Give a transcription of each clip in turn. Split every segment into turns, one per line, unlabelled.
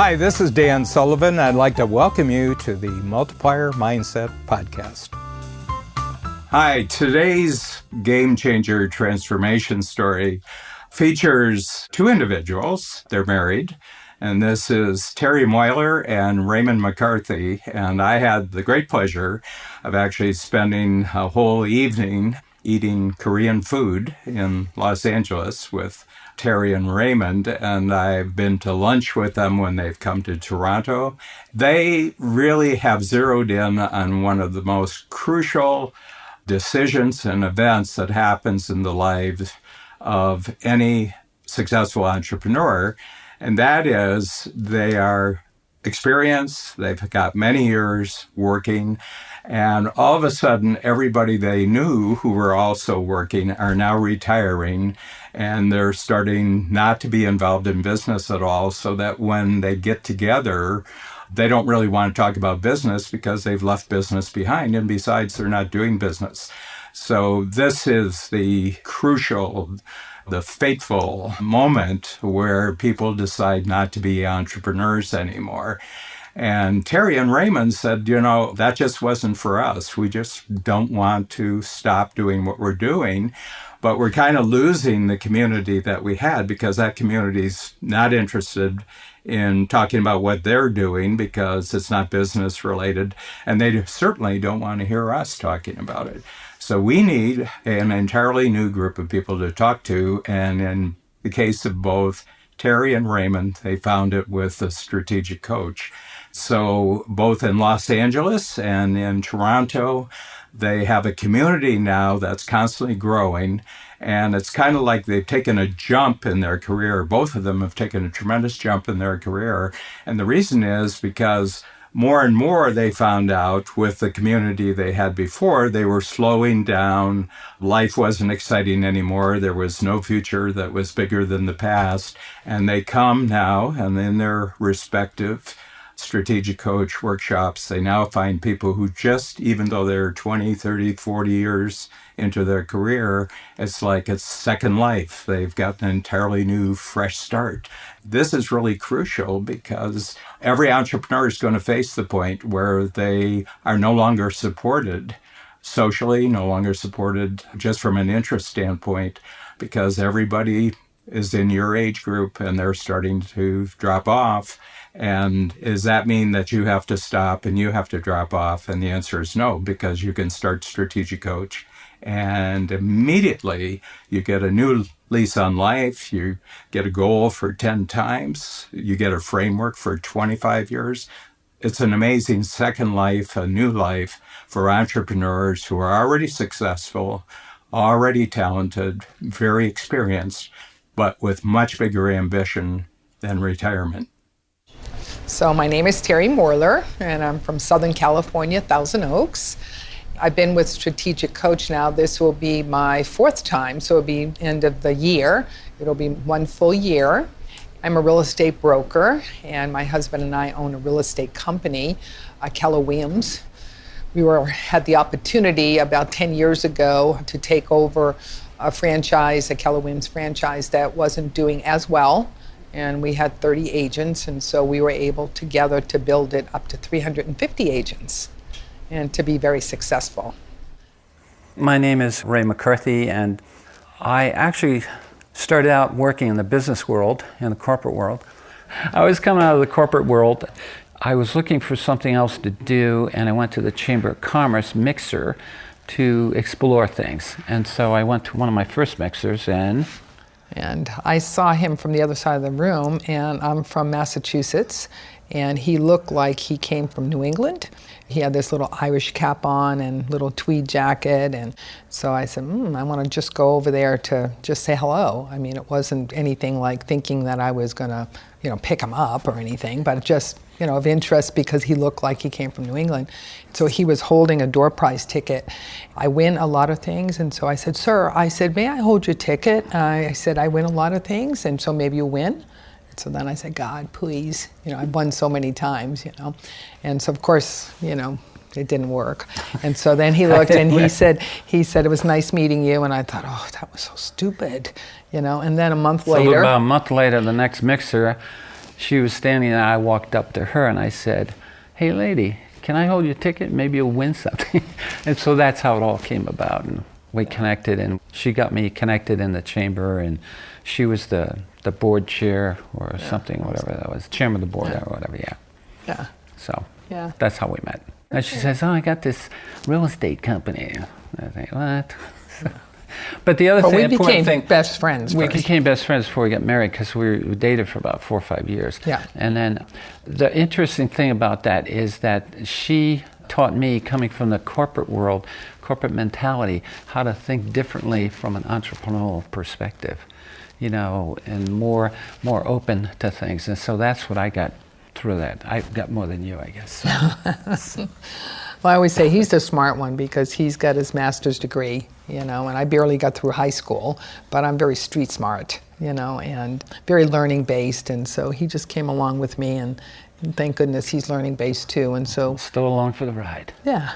Hi, this is Dan Sullivan. I'd like to welcome you to the Multiplier Mindset Podcast. Hi, today's game changer transformation story features two individuals. They're married, and this is Terry Moerler and Raymond McCarthy. And I had the great pleasure of actually spending a whole evening eating Korean food in Los Angeles with Terry and Raymond, and I've been to lunch with them when they've come to Toronto. They really have zeroed in on one of the most crucial decisions and events that happens in the lives of any successful entrepreneur, and that is they are experienced, they've got many years working, and all of a sudden everybody they knew who were also working are now retiring, and they're starting not to be involved in business at all, so that when they get together, they don't really want to talk about business because they've left business behind, and besides, they're not doing business. So this is the crucial, the fateful moment where people decide not to be entrepreneurs anymore. And Terry and Raymond said, that just wasn't for us. We just don't want to stop doing what we're doing. But we're kind of losing the community that we had because that community's not interested in talking about what they're doing because it's not business related. And they certainly don't want to hear us talking about it. So we need an entirely new group of people to talk to. And in the case of both Terry and Raymond, they found it with a strategic coach. So both in Los Angeles and in Toronto, they have a community now that's constantly growing. And it's kind of like they've taken a jump in their career. Both of them have taken a tremendous jump in their career. And the reason is because more and more they found out with the community they had before, they were slowing down. Life wasn't exciting anymore. There was no future that was bigger than the past. And they come now, and in their respective strategic coach workshops, they now find people who just, even though they're 20, 30, 40 years into their career, it's like it's second life. They've got an entirely new, fresh start. This is really crucial because every entrepreneur is going to face the point where they are no longer supported socially, no longer supported just from an interest standpoint, because everybody is in your age group and they're starting to drop off. And does that mean that you have to stop and you have to drop off? And the answer is no, because you can start Strategic Coach and immediately you get a new lease on life. You get a goal for 10 times. You get a framework for 25 years. It's an amazing second life, a new life for entrepreneurs who are already successful, already talented, very experienced, but with much bigger ambition than retirement.
So my name is Terry Moerler, and I'm from Southern California, Thousand Oaks. I've been with Strategic Coach now. This will be my fourth time, so it'll be end of the year. It'll be one full year. I'm a real estate broker, and my husband and I own a real estate company, Keller Williams. We had the opportunity about 10 years ago to take over a franchise, a Keller Williams franchise that wasn't doing as well. And we had 30 agents, and so we were able together to build it up to 350 agents and to be very successful.
My name is Ray McCarthy, and I actually started out working in the business world, in the corporate world. I was coming out of the corporate world. I was looking for something else to do, and I went to the Chamber of Commerce mixer to explore things. And so I went to one of my first mixers,
and I saw him from the other side of the room, and I'm from Massachusetts, and he looked like he came from New England. He had this little Irish cap on and little tweed jacket, and so I said, I want to just go over there to just say hello. I mean, it wasn't anything like thinking that I was going to, pick him up or anything, but just, of interest because he looked like he came from New England. So he was holding a door prize ticket. I win a lot of things, and so I said, sir, may I hold your ticket? I said, I win a lot of things, and so maybe you win. So then I said, God, please, I've won so many times, And so of course, it didn't work. And so then he looked and he said, it was nice meeting you. And I thought, oh, that was so stupid, And then a month later.
About a month later, the next mixer, she was standing there. I walked up to her and I said, "Hey lady, can I hold your ticket? Maybe you'll win something." And so that's how it all came about. And we connected, and she got me connected in the chamber, and she was the board chair or something, whatever that was, chairman of the board or whatever,
Yeah.
So that's how we met. And she says, "Oh, I got this real estate company." I think, what? But the other
we
important thing,
best friends.
we
first.
became best friends before we got married because we dated for about 4 or 5 years.
Yeah.
And then the interesting thing about that is that she taught me, coming from the corporate world, corporate mentality, how to think differently from an entrepreneurial perspective, and more open to things. And so that's what I got through that. I got more than you, I guess.
Well, I always say he's the smart one because he's got his master's degree, and I barely got through high school, but I'm very street smart, and very learning based. And so he just came along with me, and thank goodness he's learning based too. And so
still along for the ride.
Yeah.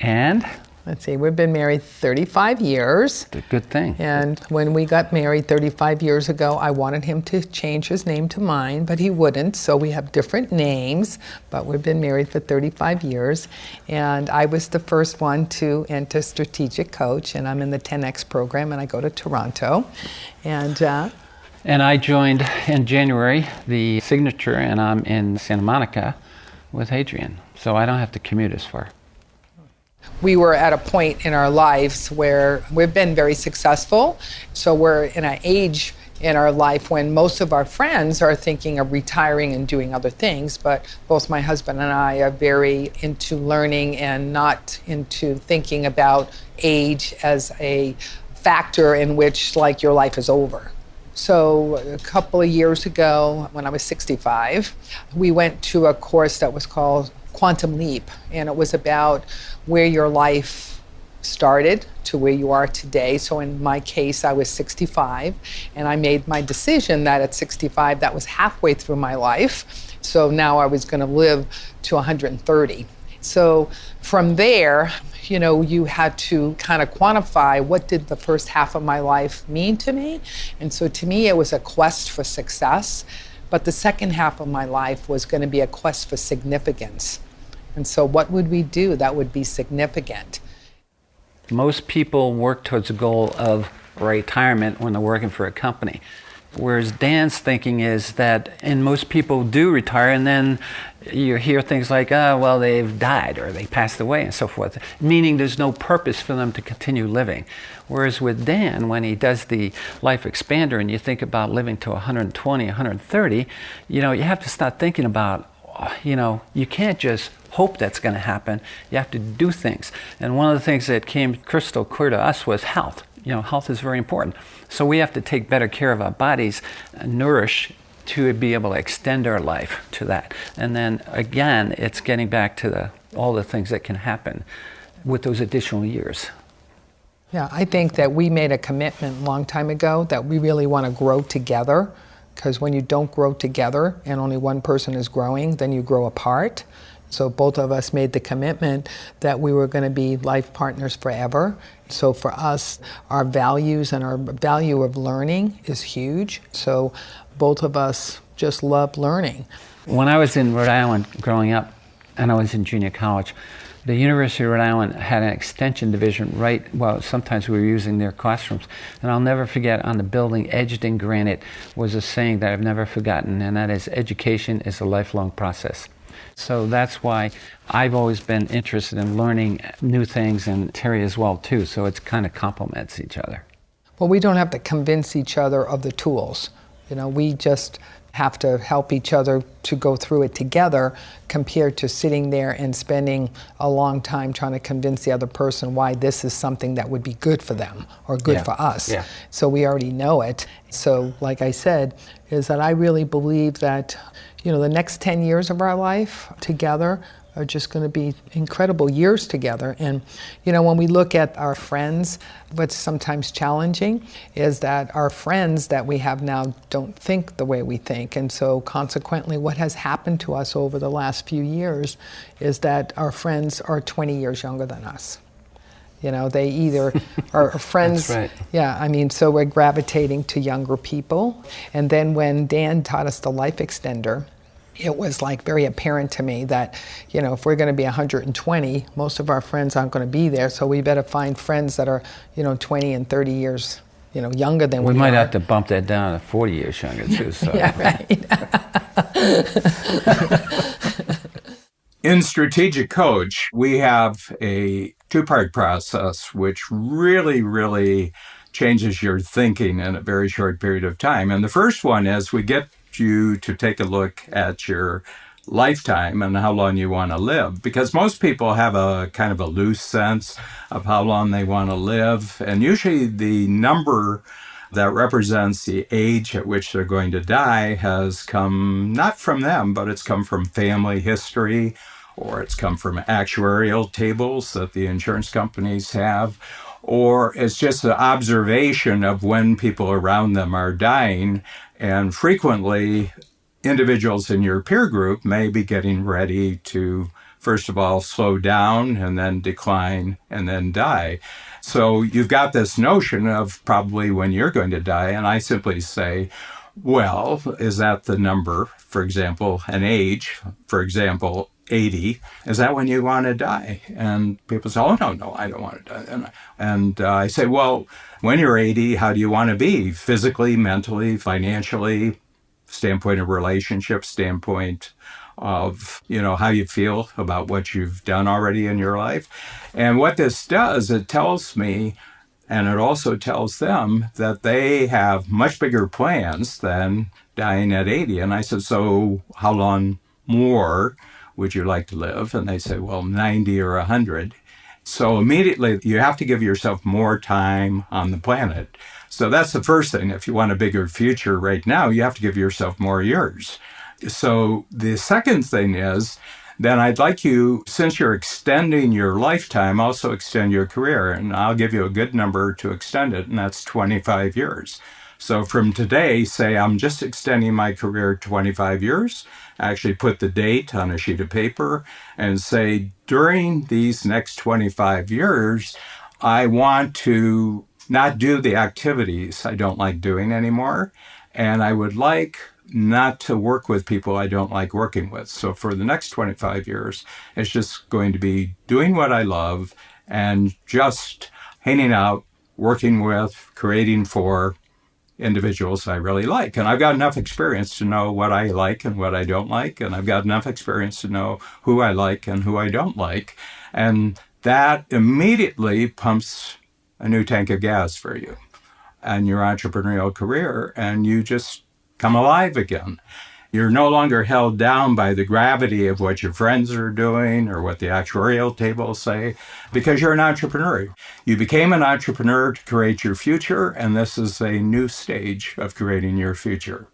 And
let's see, we've been married 35 years.
a good thing.
And when we got married 35 years ago, I wanted him to change his name to mine, but he wouldn't. So we have different names, but we've been married for 35 years. And I was the first one to enter Strategic Coach, and I'm in the 10X program, and I go to Toronto. And
I joined in January the Signature, and I'm in Santa Monica with Adrian. So I don't have to commute as far.
We were at a point in our lives where we've been very successful. So we're in an age in our life when most of our friends are thinking of retiring and doing other things. But both my husband and I are very into learning and not into thinking about age as a factor in which your life is over. So a couple of years ago, when I was 65, we went to a course that was called Quantum Leap, and it was about where your life started to where you are today. So in my case, I was 65, and I made my decision that at 65, that was halfway through my life. So now I was going to live to 130. So from there, you had to kind of quantify what did the first half of my life mean to me. And so to me, it was a quest for success. But the second half of my life was going to be a quest for significance. And so what would we do that would be significant?
Most people work towards a goal of retirement when they're working for a company. Whereas Dan's thinking is that, and most people do retire, and then you hear things like, oh, well, they've died or they passed away and so forth, meaning there's no purpose for them to continue living. Whereas with Dan, when he does the Life Expander and you think about living to 120, 130, you have to start thinking about, you can't just hope that's going to happen. You have to do things. And one of the things that came crystal clear to us was health. Health is very important. So we have to take better care of our bodies, nourish to be able to extend our life to that. And then again, it's getting back to all the things that can happen with those additional years.
Yeah, I think that we made a commitment a long time ago that we really want to grow together, because when you don't grow together and only one person is growing, then you grow apart. So both of us made the commitment that we were going to be life partners forever. So for us, our values and our value of learning is huge. So both of us just love learning.
When I was in Rhode Island growing up, and I was in junior college, the University of Rhode Island had an extension division sometimes we were using their classrooms. And I'll never forget, on the building, etched in granite, was a saying that I've never forgotten, and that is, education is a lifelong process. So that's why I've always been interested in learning new things, and Terry as well too, so it kind of complements each other.
Well, we don't have to convince each other of the tools. We just have to help each other to go through it together, compared to sitting there and spending a long time trying to convince the other person why this is something that would be good for them or good for us. Yeah. So we already know it. So like I said, is that I really believe that the next 10 years of our life together are just going to be incredible years together. And, when we look at our friends, what's sometimes challenging is that our friends that we have now don't think the way we think. And so consequently, what has happened to us over the last few years is that our friends are 20 years younger than us. They either are friends.
That's right.
Yeah, I mean, so we're gravitating to younger people. And then when Dan taught us the life extender, it was like very apparent to me that, if we're going to be 120, most of our friends aren't going to be there. So we better find friends that are, 20 and 30 years, younger than we are.
We might have to bump that down to 40 years younger too. So.
Yeah, right.
In Strategic Coach, we have a two-part process which really, really changes your thinking in a very short period of time. And the first one is we get you to take a look at your lifetime and how long you want to live, because most people have a kind of a loose sense of how long they want to live. And usually the number that represents the age at which they're going to die has come not from them, but it's come from family history, or it's come from actuarial tables that the insurance companies have, or it's just an observation of when people around them are dying. And frequently, individuals in your peer group may be getting ready to, first of all, slow down and then decline and then die. So you've got this notion of probably when you're going to die. And I simply say, well, is that the number, for example, an age, for example, 80, is that when you want to die? And people say, oh, no, I don't want to die. And I say, well, when you're 80, how do you want to be? Physically, mentally, financially, standpoint of relationships, standpoint of, how you feel about what you've done already in your life. And what this does, it tells me, and it also tells them that they have much bigger plans than dying at 80. And I said, so how long more would you like to live? And they say, well, 90 or 100. So immediately you have to give yourself more time on the planet. So that's the first thing. If you want a bigger future right now, you have to give yourself more years. So the second thing is, then I'd like you, since you're extending your lifetime, also extend your career. And I'll give you a good number to extend it, and that's 25 years. So from today, say I'm just extending my career 25 years. Actually put the date on a sheet of paper and say, during these next 25 years, I want to not do the activities I don't like doing anymore. And I would like not to work with people I don't like working with. So for the next 25 years, it's just going to be doing what I love and just hanging out, working with, creating for individuals I really like. And I've got enough experience to know what I like and what I don't like. And I've got enough experience to know who I like and who I don't like. And that immediately pumps a new tank of gas for you and your entrepreneurial career, and you just come alive again. You're no longer held down by the gravity of what your friends are doing or what the actuarial tables say, because you're an entrepreneur. You became an entrepreneur to create your future, and this is a new stage of creating your future.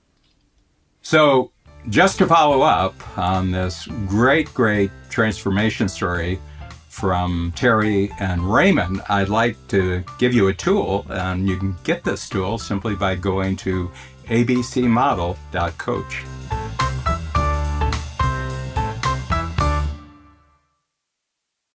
So just to follow up on this great transformation story from Terry and Raymond, I'd like to give you a tool, and you can get this tool simply by going to abcmodel.coach.